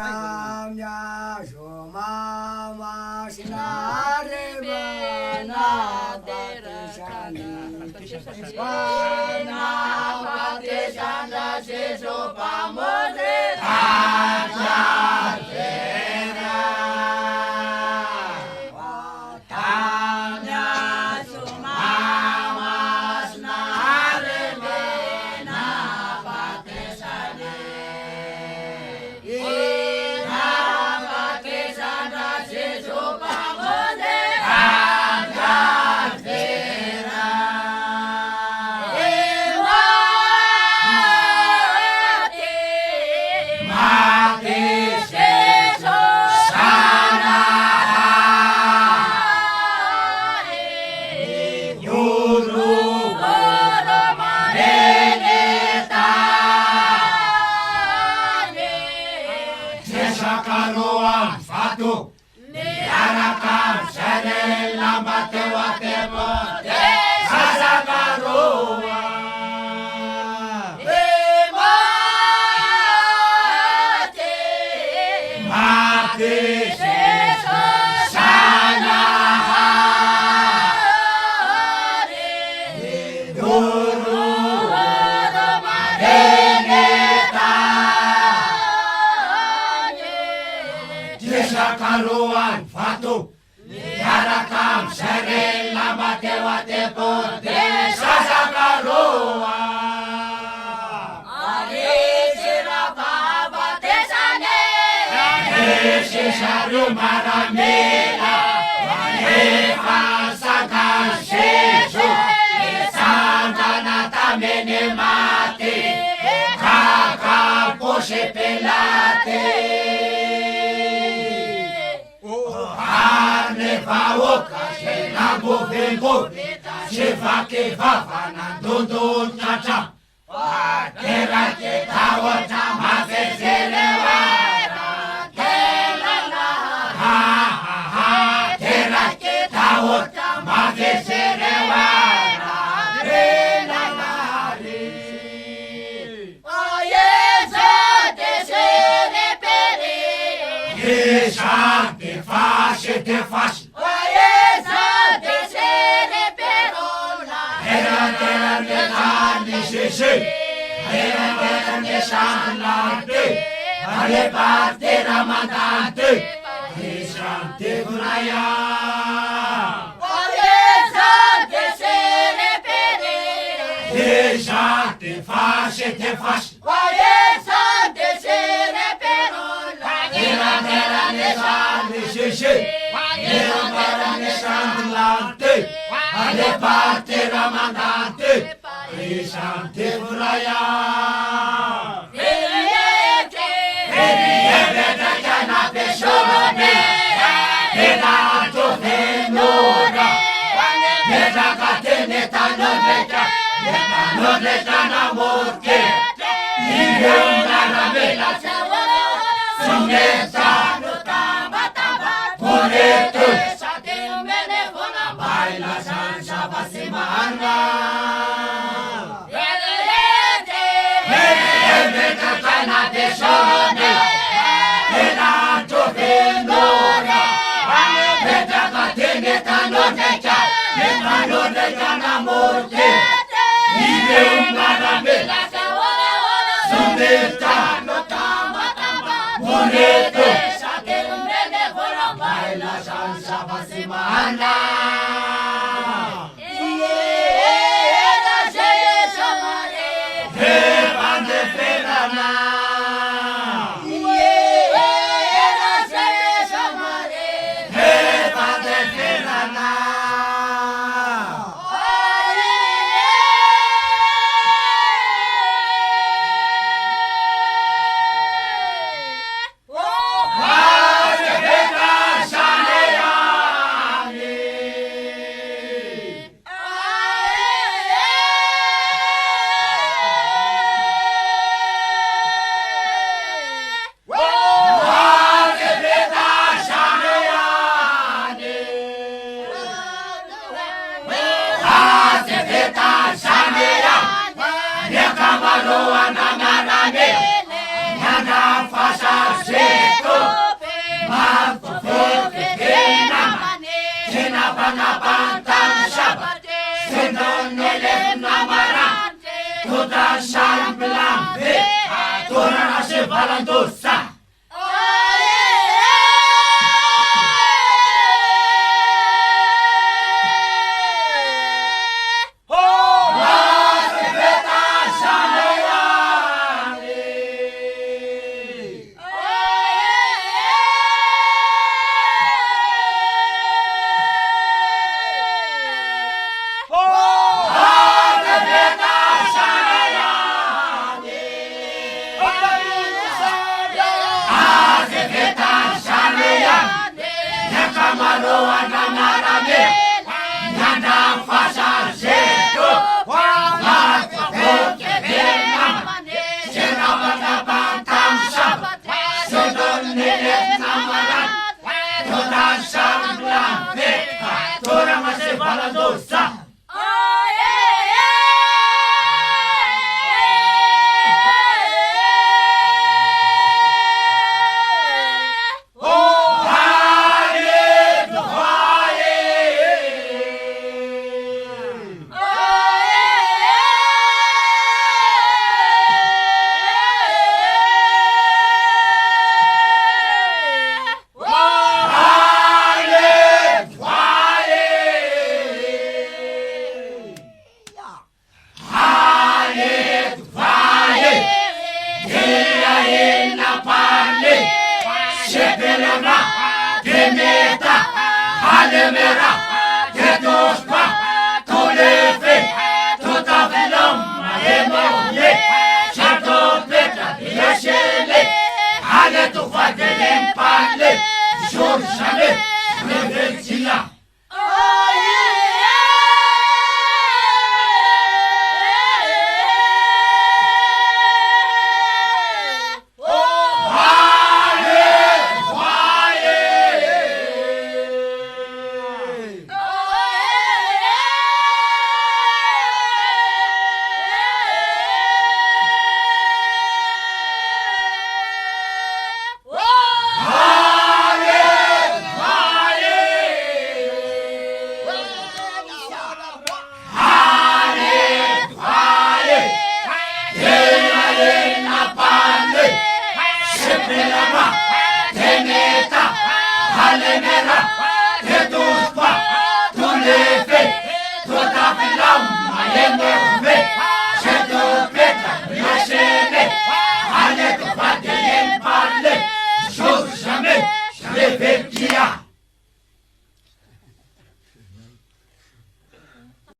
Namya Shoma Shinare Bana Patishani Bana Patishana Shiso Pamodre Aja Tera Tanya Shoma Shinare Bana Patishani Karuan Fatu Yarakam Shanel Lambate Watemo Sasa Karuan Mati Sana Duru Karuan Fatu Yarakam Sherel Lambate Watepo Sasa Karuan Ari Sirapa Tesane Sharu Maramela Mahefa Saka Sheshu Santana Tamene Mate Kaka Poshe Pelate Faoka na govengo Shiva ke vava na dondo chacha Tera ke tawa chama se serewa Tera ke tawa chama se serewa Te fasce, te fasce. Era ne sheshe. Era ne shanlante. Ale parte ramadante. Shante gunaya. Te fasce, te fasce. Era ne sheshe. Era ne shanlante. Ale parte ramadante. Shante gunaya. Baila salsa pasimanga. Baila salsa pasimanga. Roa na marane, na fasha falandosa. Falandosa. Jamais,